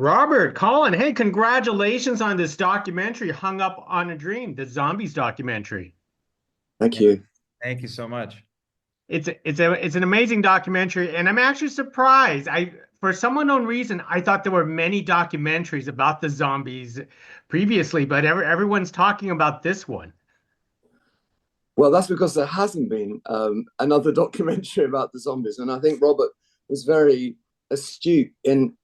Robert, Colin, hey, congratulations on this documentary, Hung Up on a Dream, the Zombies documentary. Thank you. Thank you so much. It's an amazing documentary, and I'm actually surprised. For some unknown reason, I thought there were many documentaries about the zombies previously, but everyone's talking about this one. Well, that's because there hasn't been another documentary about the zombies, and I think Robert was very astute in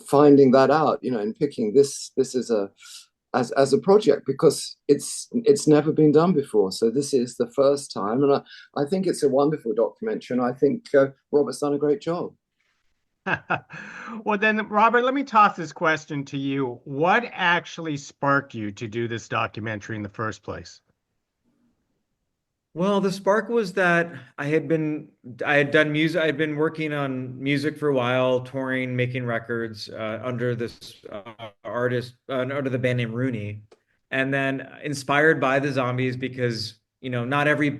finding that out. You know, in picking this as a project because it's never been done before. So this is the first time, and I think it's a wonderful documentary, and I think Robert's done a great job. Well, then, Robert, let me toss this question to you. What actually sparked you to do this documentary in the first place? Well, the spark was that I had done music. I had been working on music for a while, touring, making records under this artist, under the band name Rooney. And then inspired by the Zombies because, not every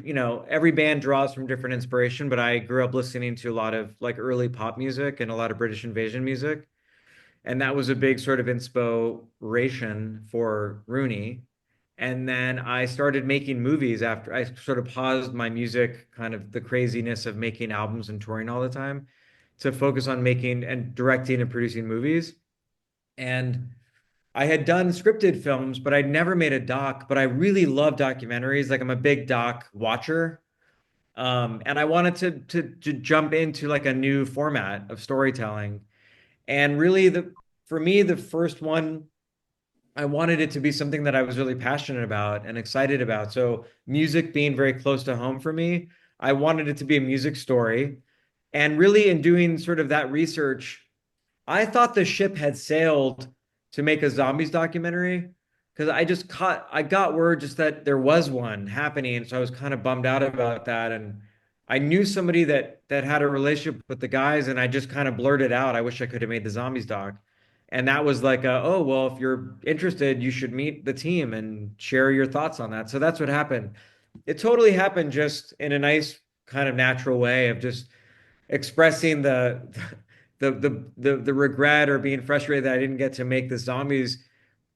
band draws from different inspiration, but I grew up listening to a lot of like early pop music and a lot of British invasion music. And that was a big sort of inspiration for Rooney. And then I started making movies after I sort of paused my music, kind of the craziness of making albums and touring all the time, to focus on making and directing and producing movies. And I had done scripted films, but I'd never made a doc. But I really love documentaries. Like I'm a big doc watcher. And I wanted to jump into like a new format of storytelling. And really for me, the first one I wanted it to be something that I was really passionate about and excited about. So, music being very close to home for me, I wanted it to be a music story. And really, in doing sort of that research, I thought the ship had sailed to make a zombies documentary because I got word just that there was one happening. So I was kind of bummed out about that. And I knew somebody that had a relationship with the guys, and I just kind of blurted out, I wish I could have made the zombies doc. And that was like, oh, well, if you're interested, you should meet the team and share your thoughts on that. So that's what happened. It totally happened just in a nice kind of natural way of just expressing the regret or being frustrated that I didn't get to make the zombies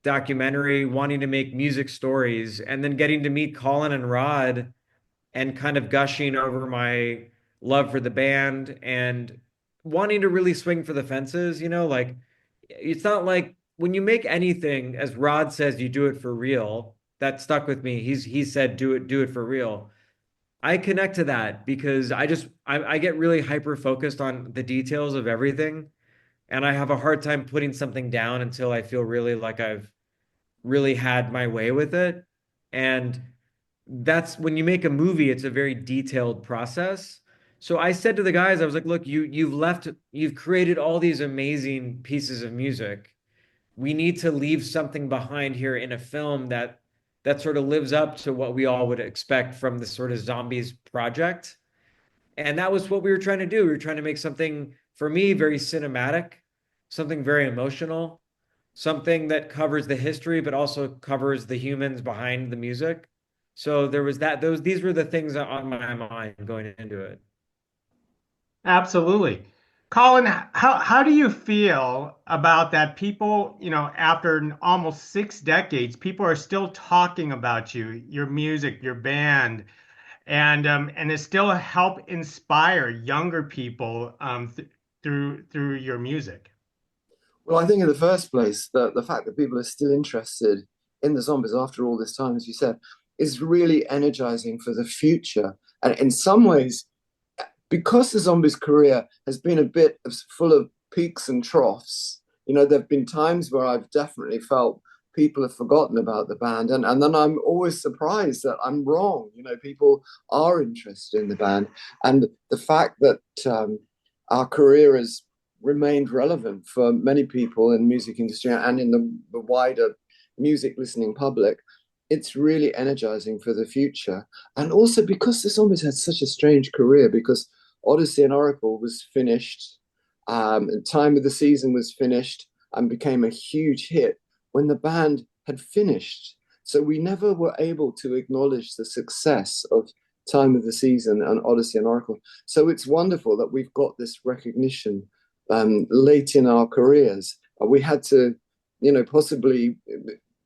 documentary, wanting to make music stories, and then getting to meet Colin and Rod and kind of gushing over my love for the band and wanting to really swing for the fences, like it's not like when you make anything, as Rod says, you do it for real. That stuck with me. He said, do it for real. I connect to that because I get really hyper focused on the details of everything. And I have a hard time putting something down until I feel really like I've really had my way with it. And that's when you make a movie, it's a very detailed process. So I said to the guys, I was like, look, you've created all these amazing pieces of music. We need to leave something behind here in a film that sort of lives up to what we all would expect from this sort of zombies project. And that was what we were trying to do. We were trying to make something, for me, very cinematic, something very emotional, something that covers the history, but also covers the humans behind the music. So there was these were the things on my mind going into it. Absolutely. Colin, how do you feel about that people, after almost 6 decades, people are still talking about you, your music, your band, and it still help inspire younger people through your music? Well, I think in the first place, the fact that people are still interested in the zombies after all this time, as you said, is really energizing for the future. And in some ways, because the zombies' career has been a bit full of peaks and troughs, there have been times where I've definitely felt people have forgotten about the band. And then I'm always surprised that I'm wrong. People are interested in the band. And the fact that our career has remained relevant for many people in the music industry and in the wider music listening public, it's really energizing for the future. And also because the Zombies had such a strange career, because Odessey and Oracle was finished, Time of the Season was finished and became a huge hit when the band had finished. So we never were able to acknowledge the success of Time of the Season and Odessey and Oracle. So it's wonderful that we've got this recognition late in our careers. We had to, possibly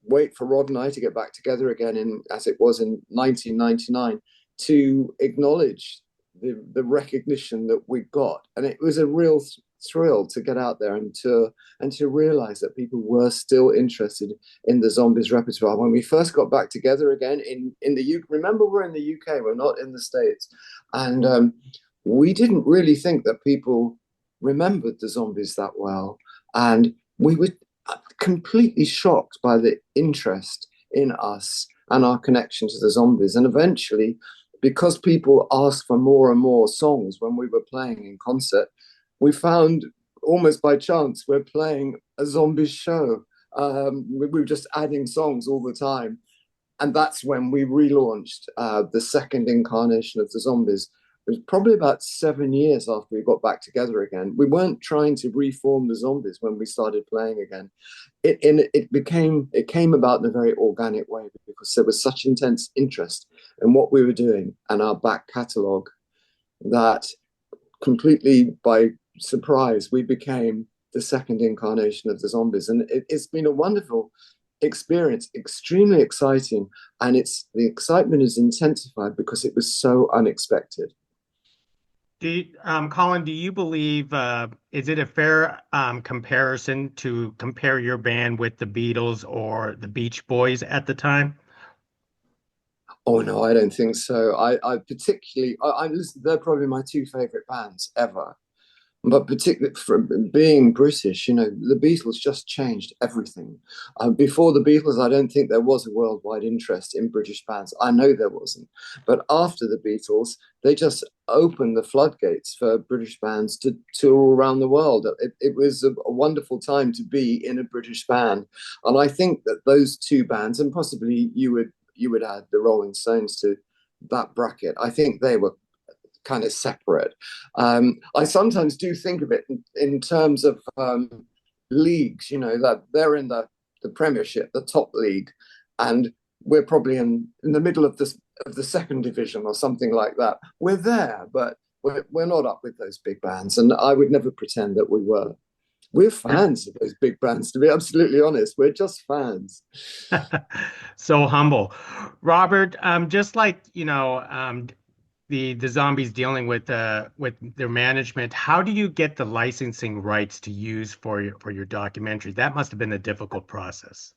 wait for Rod and I to get back together again in as it was in 1999 to acknowledge the recognition that we got, and it was a real thrill to get out there and to realize that people were still interested in the Zombies repertoire. When we first got back together again in the UK, remember we're in the UK, we're not in the States, and we didn't really think that people remembered the Zombies that well, and we were completely shocked by the interest in us and our connection to the Zombies. And eventually, because people asked for more and more songs when we were playing in concert, we found almost by chance we're playing a Zombies show. We were just adding songs all the time. And that's when we relaunched the second incarnation of the Zombies. It was probably about 7 years after we got back together again. We weren't trying to reform the Zombies when we started playing again. It came about in a very organic way because there was such intense interest in what we were doing and our back catalogue that completely by surprise we became the second incarnation of the Zombies, and it's been a wonderful experience, extremely exciting, and the excitement is intensified because it was so unexpected. Colin, do you believe is it a fair comparison to compare your band with the Beatles or the Beach Boys at the time? Oh no, I don't think so. I particularly, I listen. They're probably my two favorite bands ever. But particularly from being British, the Beatles just changed everything. Before the Beatles, I don't think there was a worldwide interest in British bands. I know there wasn't. But after the Beatles, they just opened the floodgates for British bands to tour around the world. It was a wonderful time to be in a British band. And I think that those two bands, and possibly you would add the Rolling Stones to that bracket. I think they were kind of separate. I sometimes do think of it in terms of leagues, that they're in the Premiership, the top league, and we're probably in the middle of the second division or something like that. We're there, but we're not up with those big bands, and I would never pretend that we were. We're fans of those big bands, to be absolutely honest. We're just fans. So humble. Robert, just like, the zombies dealing with their management, how do you get the licensing rights to use for your documentary? That must have been a difficult process.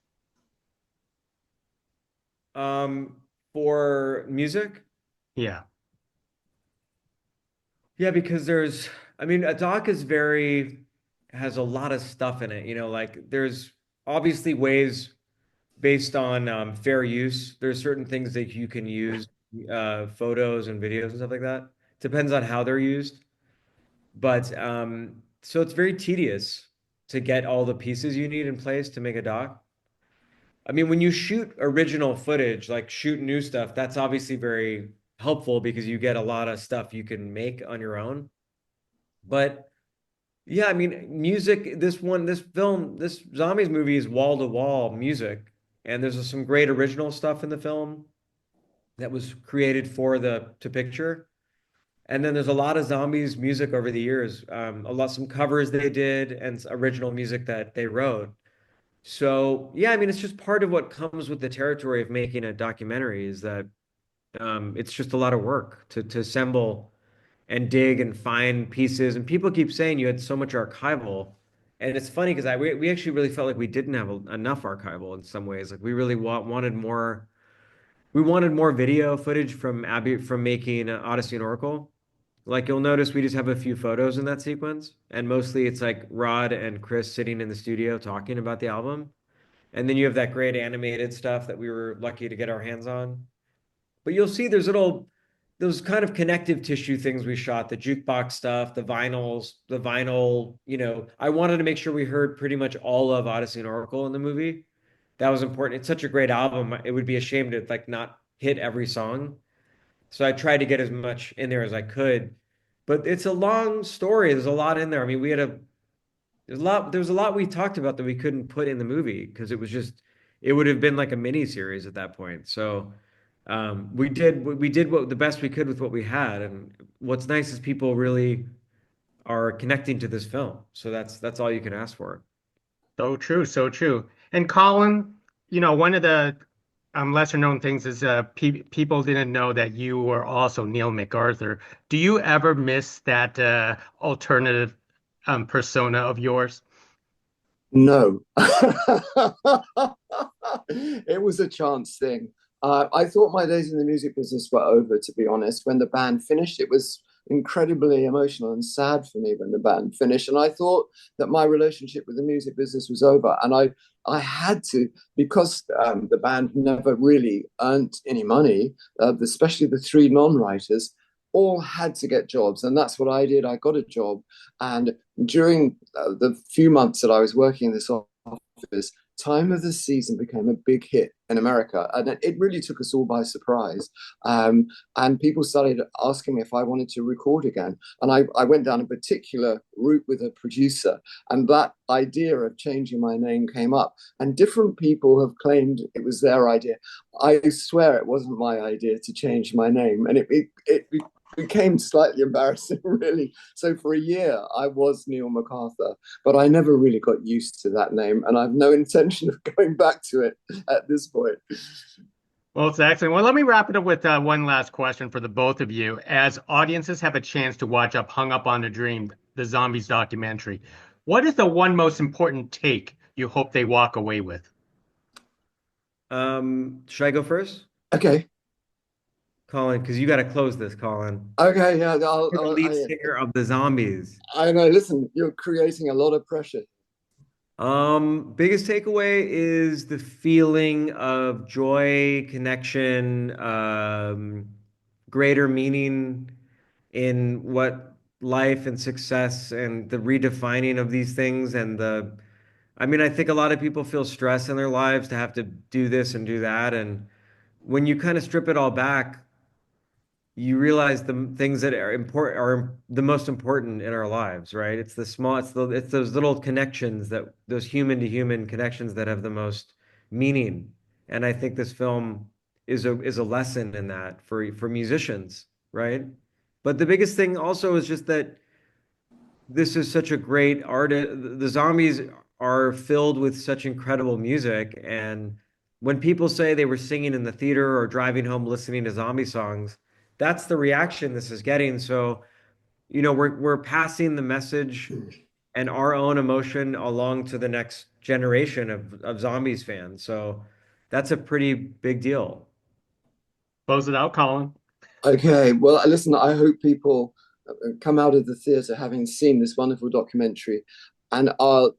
Um, for music, Yeah. yeah, because I mean, a doc is has a lot of stuff in it. Like there's obviously ways based on fair use. There's certain things that you can use, photos and videos and stuff like that. Depends on how they're used. But so it's very tedious to get all the pieces you need in place to make a doc. I mean, when you shoot original footage, like shoot new stuff, that's obviously very helpful because you get a lot of stuff you can make on your own. But yeah, I mean, music, this film, this zombies movie is wall to wall music. And there's some great original stuff in the film that was created for the to picture. And then there's a lot of zombies music over the years, some covers they did and original music that they wrote. So yeah, I mean, it's just part of what comes with the territory of making a documentary is that it's just a lot of work to assemble and dig and find pieces. And people keep saying you had so much archival. And it's funny because we actually really felt like we didn't have enough archival in some ways. Like we really wanted more. We wanted more video footage from Abby from making Odyssey and Oracle. Like you'll notice we just have a few photos in that sequence, and mostly it's like Rod and Chris sitting in the studio talking about the album. And then you have that great animated stuff that we were lucky to get our hands on. But you'll see those kind of connective tissue things we shot, the jukebox stuff, the vinyls, the vinyl, I wanted to make sure we heard pretty much all of Odyssey and Oracle in the movie. That was important. It's such a great album. It would be a shame to like not hit every song. So I tried to get as much in there as I could. But it's a long story. There's a lot in there. I mean, there's a lot we talked about that we couldn't put in the movie because it would have been like a mini series at that point. So we did what the best we could with what we had. And what's nice is people really are connecting to this film. So that's all you can ask for. So true, so true. And Colin, one of the lesser known things is people didn't know that you were also Neil MacArthur. Do you ever miss that alternative persona of yours? No. It was a chance thing. I thought my days in the music business were over, to be honest. When the band finished, it was incredibly emotional and sad for me when the band finished. And I thought that my relationship with the music business was over. And I had to, because the band never really earned any money, especially the three non writers, all had to get jobs. And that's what I did. I got a job. And during the few months that I was working in this office, Time of the Season became a big hit in America, and it really took us all by surprise. And people started asking me if I wanted to record again, and I went down a particular route with a producer, and that idea of changing my name came up. And different people have claimed it was their idea. I swear it wasn't my idea to change my name, and it became slightly embarrassing, really. So for a year, I was Neil MacArthur, but I never really got used to that name, and I have no intention of going back to it at this point. Well, it's excellent. Well, let me wrap it up with one last question for the both of you. As audiences have a chance to watch up Hung Up on a Dream, the Zombies documentary, what is the one most important take you hope they walk away with? Should I go first? Okay. Colin, because you got to close this, Colin. Okay, yeah, You're the lead singer of the Zombies. I know. Listen, you're creating a lot of pressure. Biggest takeaway is the feeling of joy, connection, greater meaning in what life and success and the redefining of these things I mean, I think a lot of people feel stress in their lives to have to do this and do that. And when you kind of strip it all back, you realize the things that are important are the most important in our lives, right? It's those little connections those human to human connections that have the most meaning. And I think this film is a lesson in that for musicians, right? But the biggest thing also is just that this is such a great art. The Zombies are filled with such incredible music, and when people say they were singing in the theater or driving home listening to zombie songs, that's the reaction this is getting. So, we're passing the message and our own emotion along to the next generation of Zombies fans. So that's a pretty big deal. Close it out, Colin. Okay, well, listen, I hope people come out of the theatre having seen this wonderful documentary and are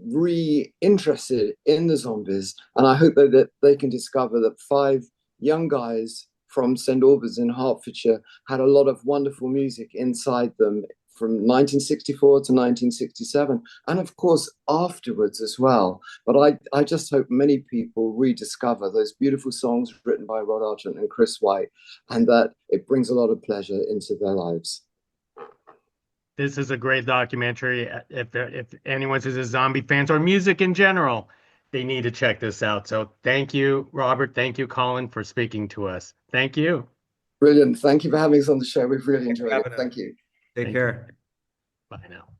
re-interested in the zombies. And I hope that they can discover that five young guys from St Albans in Hertfordshire had a lot of wonderful music inside them from 1964 to 1967, and of course afterwards as well. But I just hope many people rediscover those beautiful songs written by Rod Argent and Chris White, and that it brings a lot of pleasure into their lives. This is a great documentary. If anyone's a zombie fans or music in general, they need to check this out. So thank you, Robert. Thank you, Colin, for speaking to us. Thank you. Brilliant. Thank you for having us on the show. We've really Thanks for enjoyed it. having us. Thank you. Take Thank you. care. Bye now.